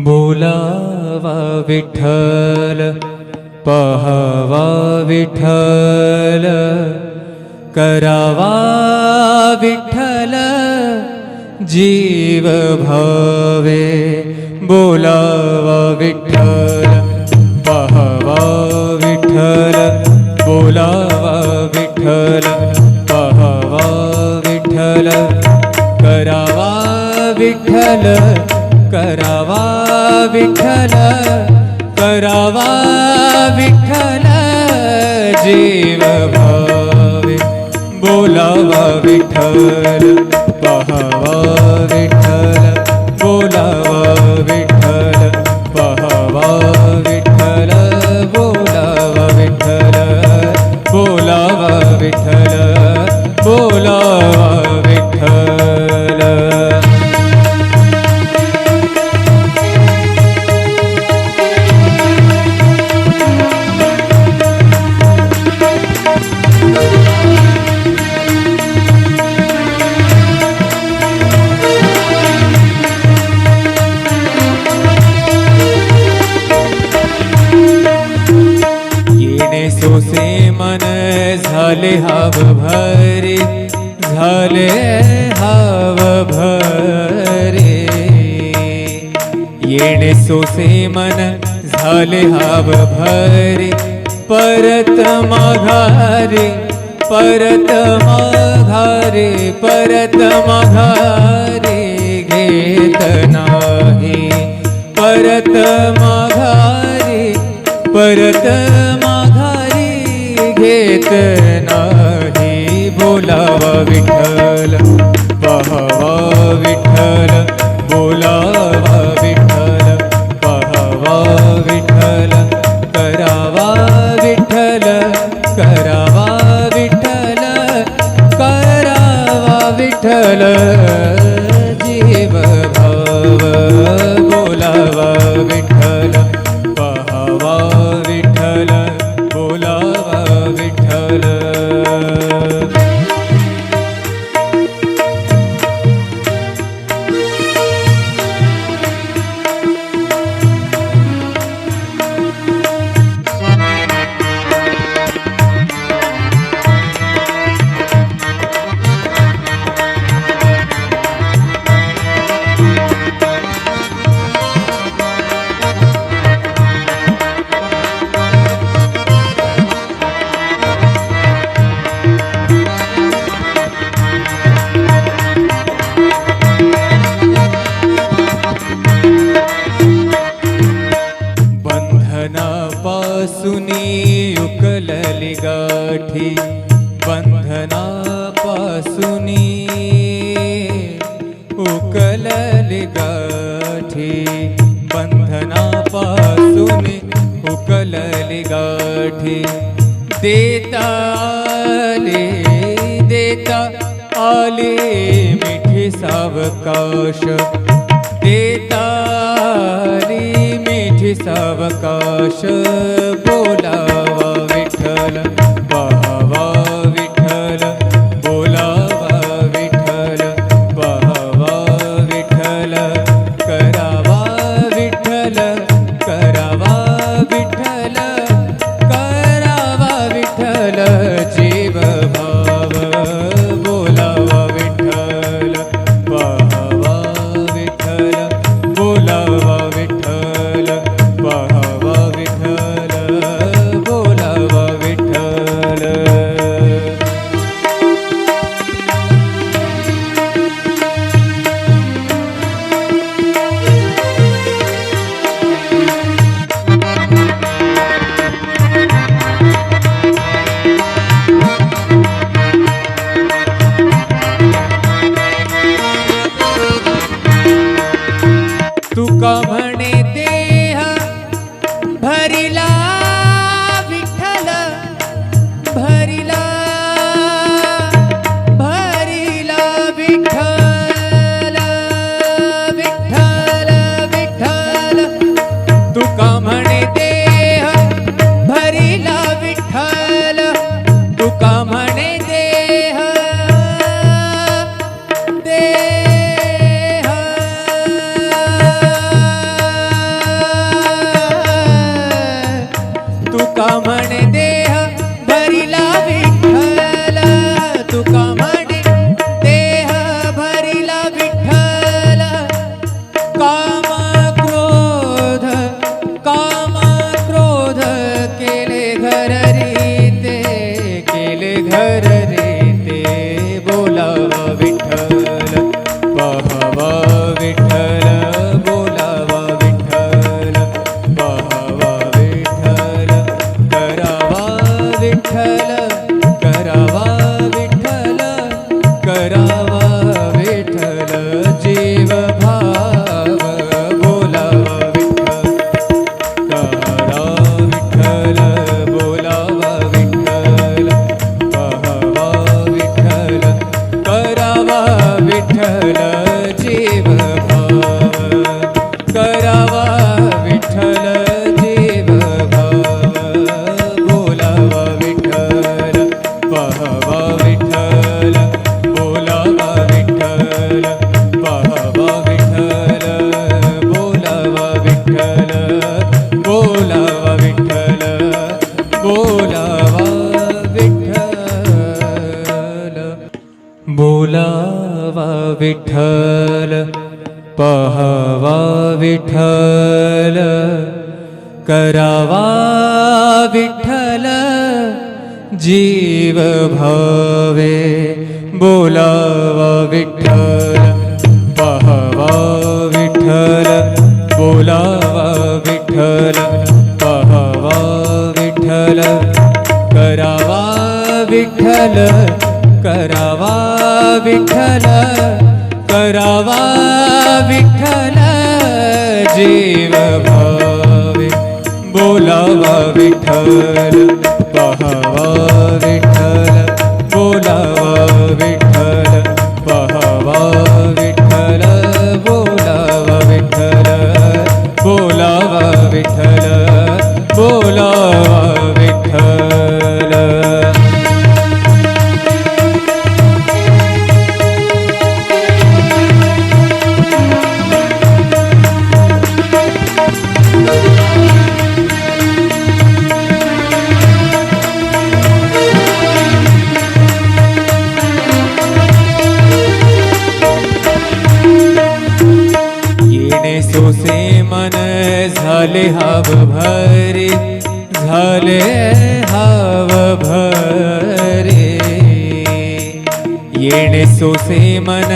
बोलावा विठ्ठल पहावा विठ्ठल करावा विठ्ठल जीव भावे बोलावा विठ्ठल पहावा विठ्ठल बोलावा विठ्ठल पहावा विठ्ठल करावा विठ्ठल करावा विठ्ठल करावा विठ्ठल जीव भावे बोलावा विठ्ठल पहावा विठ्ठल बोलावा विठ्ठल पहावा विठ्ठल बोलावा विठ्ठल बोलावा विठ्ठल बोलावा विठ्ठल। सोसे मन झाले हाव भरे झाले हाव भरे येणे सोसे मन झाले हाव भरे परत माघारे परत माघारे परत माघारे घेत नाही परत माघारे परत माघारी घेत नाही बोलावा विठ्ठल पहावा विठ्ठल बोलावा विठ्ठल पहावा विठ्ठल करावा विठ्ठल करावा विठ्ठल करावा विठ्ठल जीव भाव बोलावा विठ्ठल पहावा विठ्ठल बोलावा विठ्ठल। बंधनापासूनी उकलली गाठी बंधनापासूनी उकलली गाठी बंधनापासूनी उकलली गाठी देता आले मिठी सावकाश देता आली मिठी सावकाश बोलावा विठ्ठल पहावा विठ्ठल बोलावा विठ्ठल पहावा विठ्ठल करावा विठ्ठल करावा विठ्ठल करावा विठ्ठल जीव भाव बोलावा विठ्ठल पहावा विठ्ठल बोलावा विठ्ठल पहावा विठ्ठल बोलावा विठ्ठल। तुका म्हणे देह भरिला विठ्ठल भरिला भरिला विठ्ठल विठ्ठल विठ्ठल तुका म्हणे देह भरिला विठ्ठल तुका म्हणे देह देह विठ्ठल करावा विठ्ठल जीव भावे बोलावा विठ्ठल पाहावा विठ्ठल बोलावा विठ्ठल पाहावा विठ्ठल करावा विठ्ठल करावा विठ्ठल करावा विठ्ठल जीव भावे बोलावा विठ्ठल पाहावा विठ्ठल बोलावा विठ्ठल पाहावा विठ्ठल बोलावा विठ्ठल बोलावा विठ्ठल बोलावा विठ्ठल सोसे मन झाले हाव भरे झाले हाव भरे येणे सोसे मन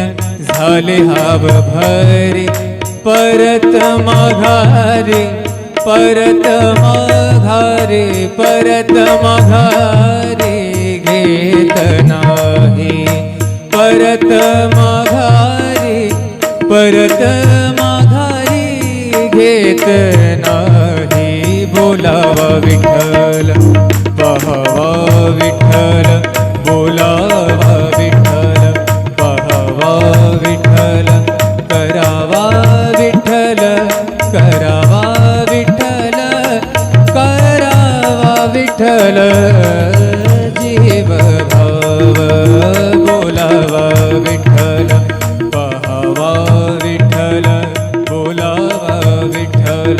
झाले हाव भरे परत माघारे परत माघारे परत माघारे घेत नाही परत माघारे परत माघारी घेत नाही बोलावा विठ्ठल पाहावा विठ्ठल बोलावा विठ्ठल पाहावा विठ्ठल करावा विठ्ठल करावा विठ्ठल करावा विठ्ठल जीव भाव बोलावा विठ्ठल पाहावा विठ्ठल बोलावा विठ्ठल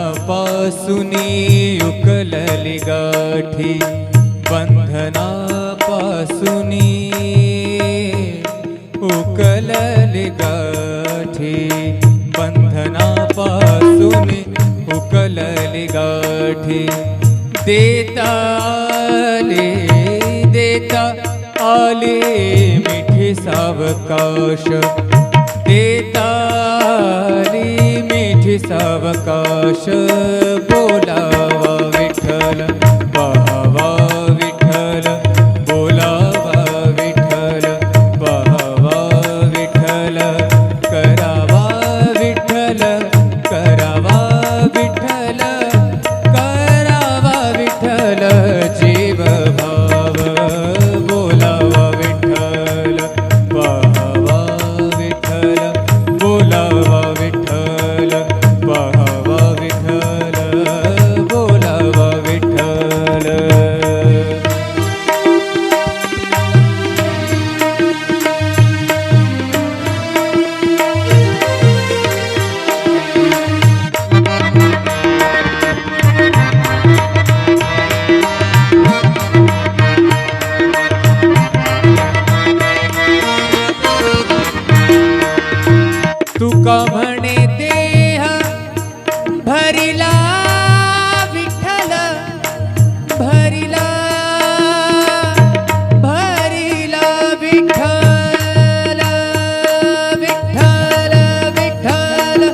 बंधनापासुनी उकलली गाठी बंधनापासुनी उकलली गाठी बंधनापासुनी उकलली गाठी देता आले मिठी सावकाश देता आली मिठी सावकाश बोलावा विठ्ठल पाहावा विठ्ठल बोलावा विठ्ठल पाहावा विठ्ठल करावा विठ्ठल करावा विठ्ठल करावा विठ्ठल जीव भाव बोलावा विठ्ठल पाहावा विठ्ठल बोलावा विठ्ठल पाहावा विठ्ठल बोलावा विठ्ठल तुका म्हणे देह भरिला विठ्ठल भरिला भरिला विठ्ठल विठ्ठल विठ्ठल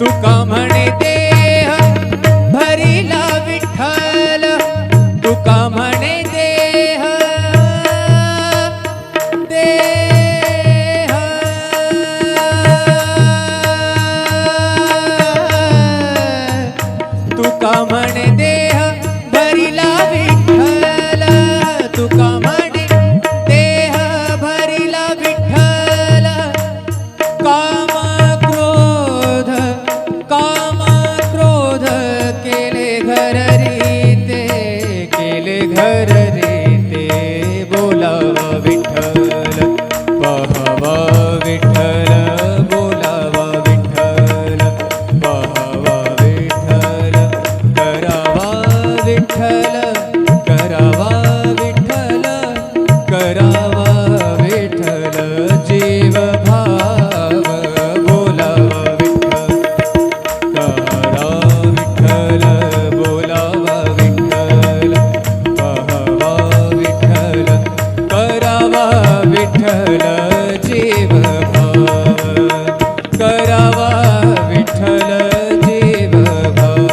तुका म्हणे देह भरिला विठ्ठल तुका म्हणे देह तुका म्हणे देह विठ्ठल रे ते बोलावा विठ्ठल पाहावा विठ्ठल बोलावा विठ्ठल पाहावा विठ्ठल करावा विठ्ठल करावा विठ्ठल करावा विठ्ठल जीव भाव बोलावा विठ्ठल करा विठ्ठल बोलावा विठ्ठल पाहावा विठ्ठल करावा विठ्ठल जीव भाव करावा विठ्ठल जीव भाव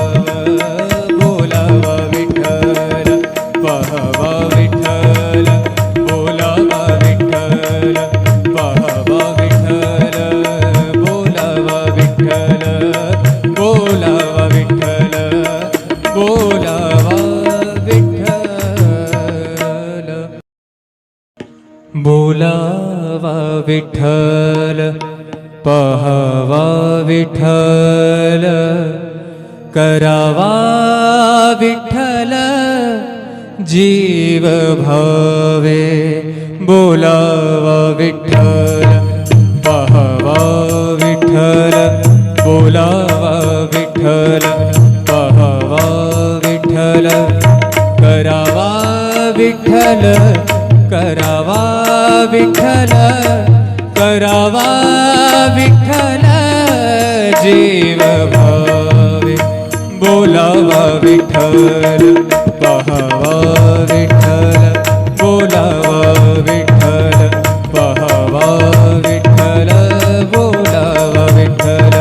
बोलावा विठ्ठल पाहावा विठ्ठल बोलावा विठ्ठल पाहावा विठ्ठल बोलावा विठ्ठल बोलावा विठ्ठल बोलावा विठ्ठल बोलावा विठ्ठल पाहावा विठ्ठल करावा विठ्ठल जीव भावे बोलावा विठ्ठल पाहावा विठ्ठल बोलावा विठ्ठल पाहावा विठ्ठल करावा विठ्ठल करावा विठ्ठल करावा विठ्ठल जीव भावे बोलावा विठ्ठल पाहावा विठ्ठल बोलावा विठ्ठल पाहावा विठ्ठल बोलावा विठ्ठल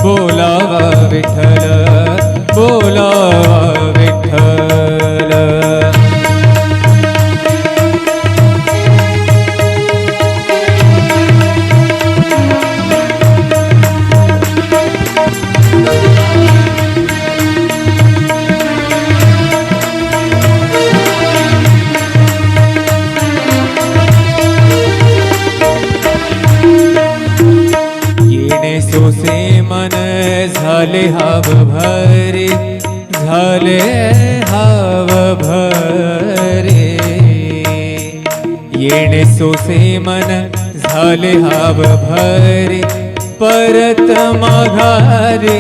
बोलावा विठ्ठल बोलावा विठ्ठल सोसे मन झाले हाव भरे झाले हाव भरे येणे सोसे मन झाले हाव भरे परत माघारे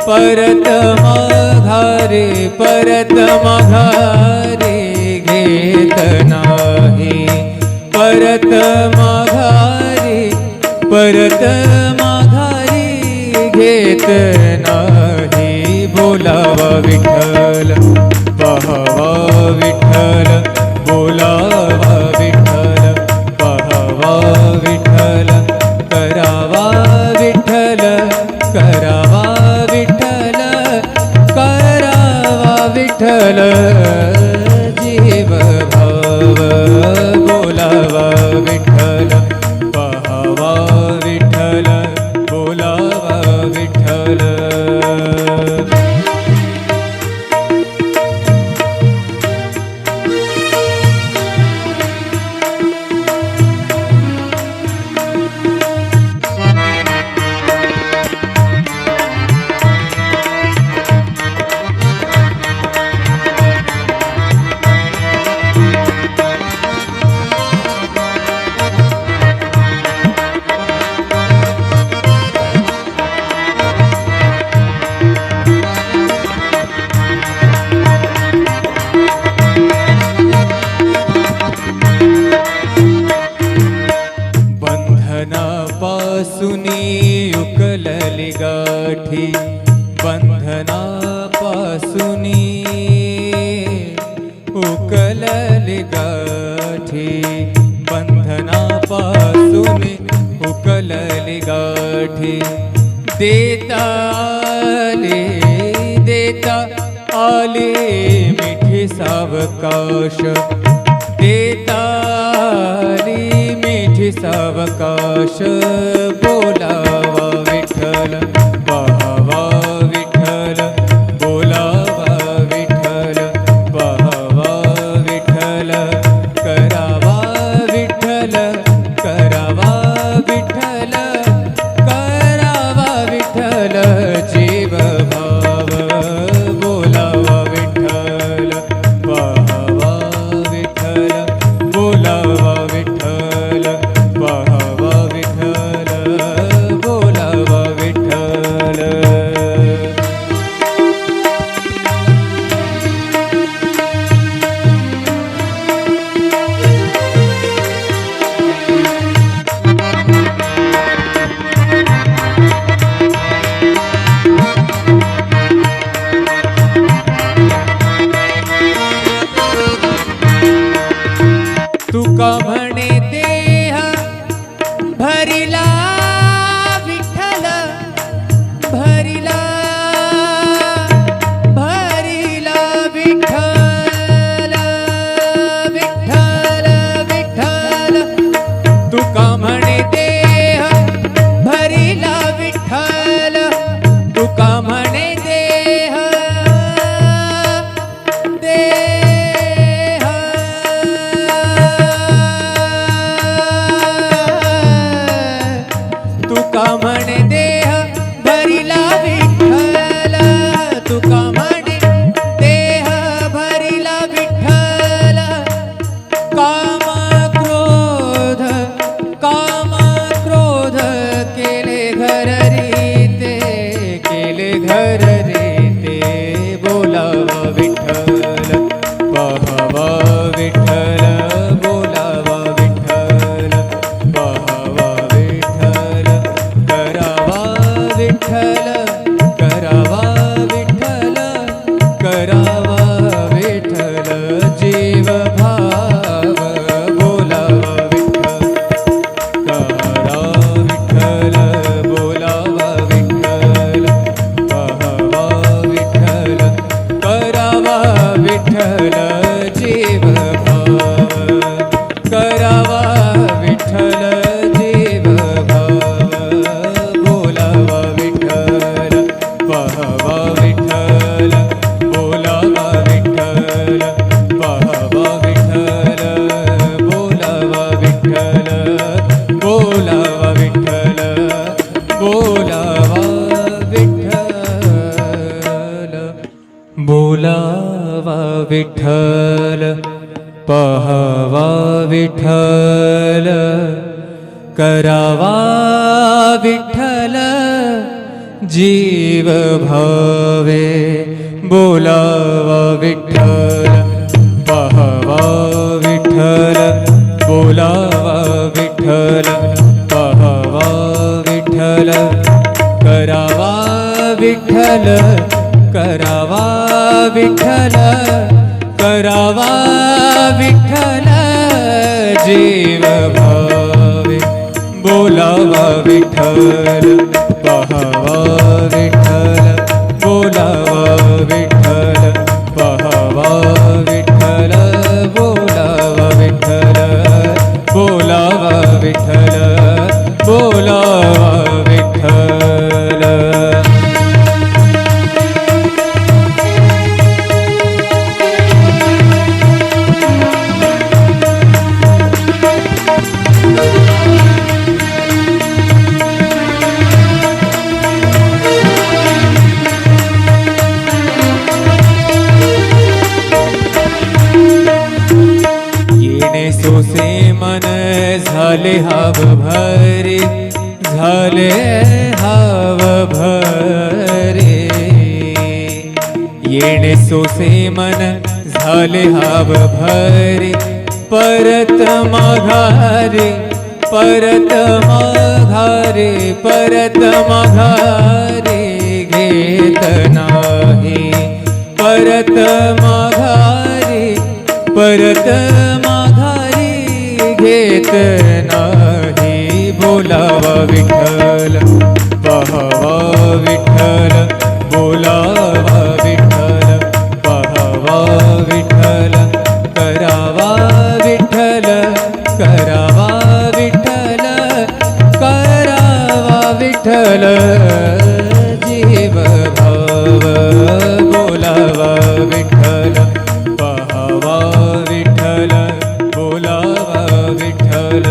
परत माघारे परत माघारे घेत नाही परत माघारे परत माघारी घेत नाही बोलावा विठ्ठल पाहावा विठ्ठल बोलावा विठ्ठल पाहावा विठ्ठल करावा विठ्ठल करावा विठ्ठल करावा विठ्ठल जीव भाव बोलावा विठ्ठल पाहावा विठ्ठल बोलावा विठ्ठल बंधनापासूनी उकलली गाठी बंधनापासूनी उकलली गाठी बंधनापासूनी उकलली गाठी देता आले मिठी सावकाश देता आली मिठी सावकाश बोलावा विठ्ठल पाहावा विठ्ठल बोलावा विठ्ठल पाहावा विठ्ठल करावा विठ्ठल करावा विठ्ठल करावा विठ्ठल जीव भाव बोलावा विठ्ठल पाहावा तुका म्हणे देह भरिला विठ्ठल भरिला भरिला विठ्ठल विठ्ठल विठ्ठल तुका म्हणे देह भरिला विठ्ठल तुका म्हणे देह देह तुका म्हणे देह भरिला विठ्ठल तुका म्हणे देह भरिला विठ्ठल काम क्रोध केले घर रीते केले घर रीते बोलावा विठ्ठल पहावा विठ्ठल बोलावा विठ्ठल पहावा विठ्ठल करावा विठ्ठल करावा विठ्ठल करावा विठ्ठल जीव भाव बोलावा विठ्ठल करा विठ्ठल बोलावा विठ्ठल पहावा विठ्ठल करावा विठ्ठल जीव भाव करावा विठ्ठल जीव भाव बोलावा विठ्ठल पहावा विठ्ठल बोलावा विठ्ठल पहावा विठ्ठल बोलावा विठ्ठल बोलावा विठ्ठल बोलावा विठ्ठल बोलावा विठ्ठल पहावा विठ्ठल करावा विठ्ठल जीव भावे बोलावा विठ्ठल पहावा विठ्ठल बोलावा विठ्ठल पहावा विठ्ठल करावा विठ्ठल करावा विठ्ठल करावा विठ्ठल जीव भावे बोलावा विठ्ठल पहावा विठ्ठल बोलावा विठ्ठल पहावा विठ्ठल बोलावा विठ्ठल बोलावा विठ्ठल बोलावा विठ्ठल येणे सोसे मन झाले हाव भरे झाले हाव भरे येणे सोसे मन झाले हाव भरे परत माघारे परत माघारे परत माघारे घेत नाही परत माघारे परत माघारी घेत नाही बोलावा विठ्ठल पहावा विठ्ठल बोलावा विठ्ठल पहावा विठ्ठल करावा विठ्ठल करावा विठ्ठल करावा विठ्ठल जीव भाव बोलावा विठ्ठल पहावा विठ्ठल बोलावा विठ्ठल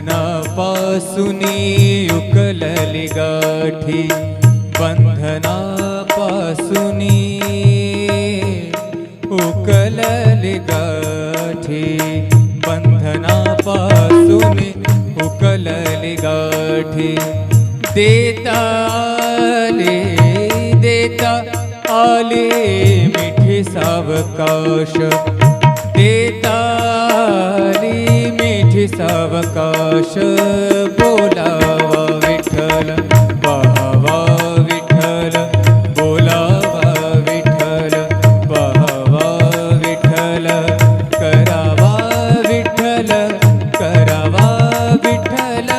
बंधनापासून उकल उकलली गाठी बंधनापासूनी उकलली गाठी बंधनापासूनी उकलली गाठी देता आले मिठी सावकाश देता आली मिठी सावकाश बोलावा विठ्ठल पाहावा विठ्ठल बोलावा विठ्ठल पाहावा विठ्ठल करावा विठ्ठल करावा विठ्ठल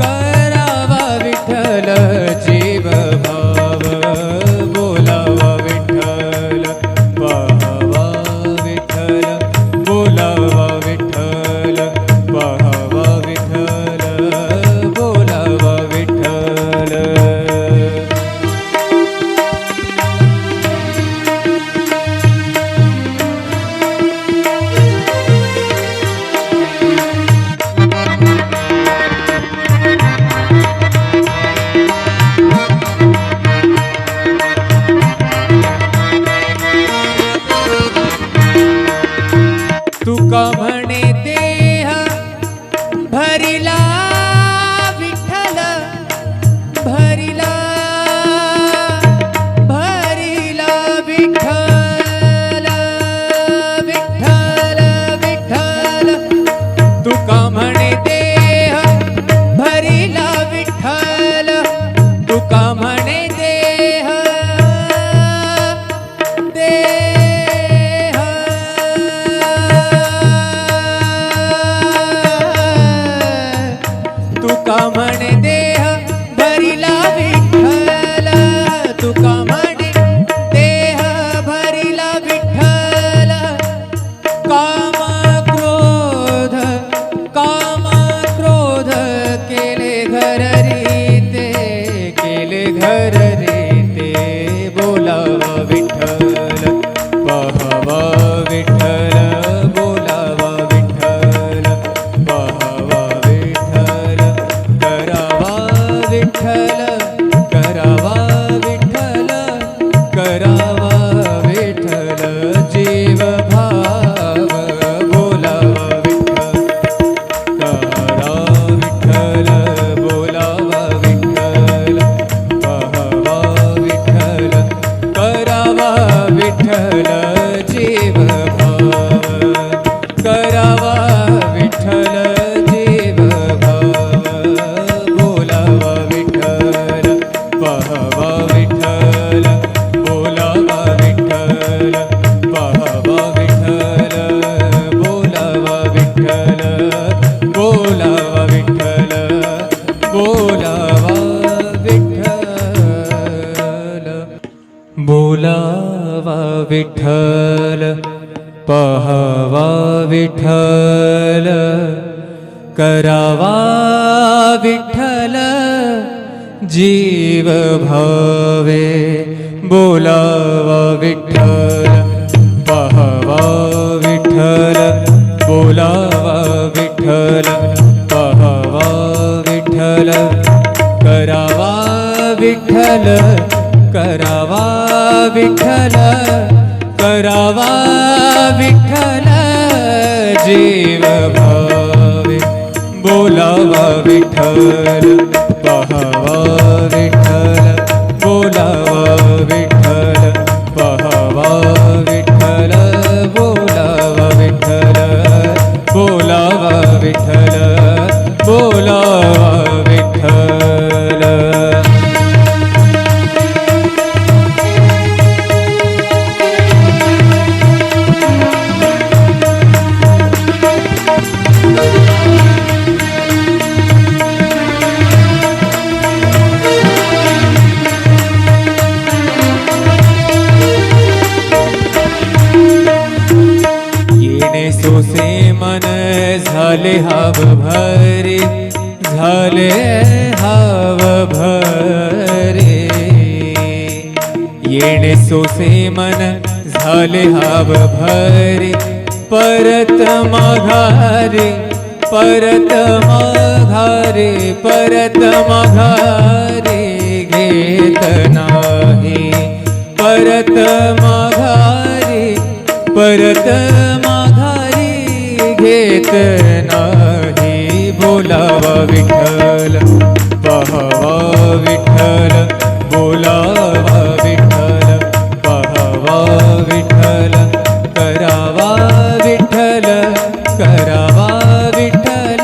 करावा विठ्ठल जीव भाव बोलावा विठ्ठल पाहावा विठ्ठल बोलावा विठ्ठल पाहावा विठ्ठल बोलावा विठ्ठल तुका म्हणे देह भरिला विठ्ठल भरिला भरिला विठ्ठल विठ्ठल विठ्ठल तुका म्हणे देह भरिला विठ्ठल तुका म्हणे देह तुका म्हणे देह भरिला विठ्ठल तुका म्हणे देह भरिला विठ्ठल काम क्रोध केले घर रीते बोलावा विठ्ठल पाहावा विठ्ठल बोलावा विठ्ठल पाहावा विठ्ठल करावा विठ्ठल करावा विठ्ठल करावा विठ्ठल जीव भाव बोलावा विठ्ठल करा विठ्ठल बोलावा विठ्ठल पाहावा विठ्ठल करावा विठ्ठल जीव भाव करावा विठ्ठल जीव भाव बोलावा विठ्ठल पाहावा विठ्ठल बोलावा विठ्ठल पाहावा विठ्ठल बोलावा विठ्ठल बोलावा विठ्ठल बोलावा विठ्ठल बोलावा विठ्ठल पाहावा विठ्ठल करावा विठ्ठल जीव भावे बोलावा विठ्ठल पाहावा विठ्ठल बोलावा विठ्ठल पाहावा विठ्ठल करावा विठ्ठल करावा विठ्ठल करावा विठ्ठल जीव भावे बोलावा विठ्ठल पाहावा विठ्ठल बोलावा विठ्ठल पाहावा विठ्ठल बोलावा विठ्ठल बोलावा विठ्ठल बोलावा विठ्ठल सोसे मन झाले हाव भरे झाले हाव भरे येणे सोसे मन झाले हाव भरे परत परत माघारे परत माघारे घेत नाही परत माघारी परत माघारी घेत नाही बोलावा विठ्ठल पहावा विठ्ठल बोलावा विठ्ठल पहावा विठ्ठल करावा विठ्ठल करावा विठ्ठल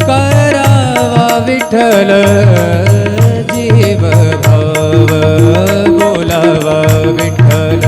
करावा विठ्ठल जीव भाव बोलावा विठ्ठल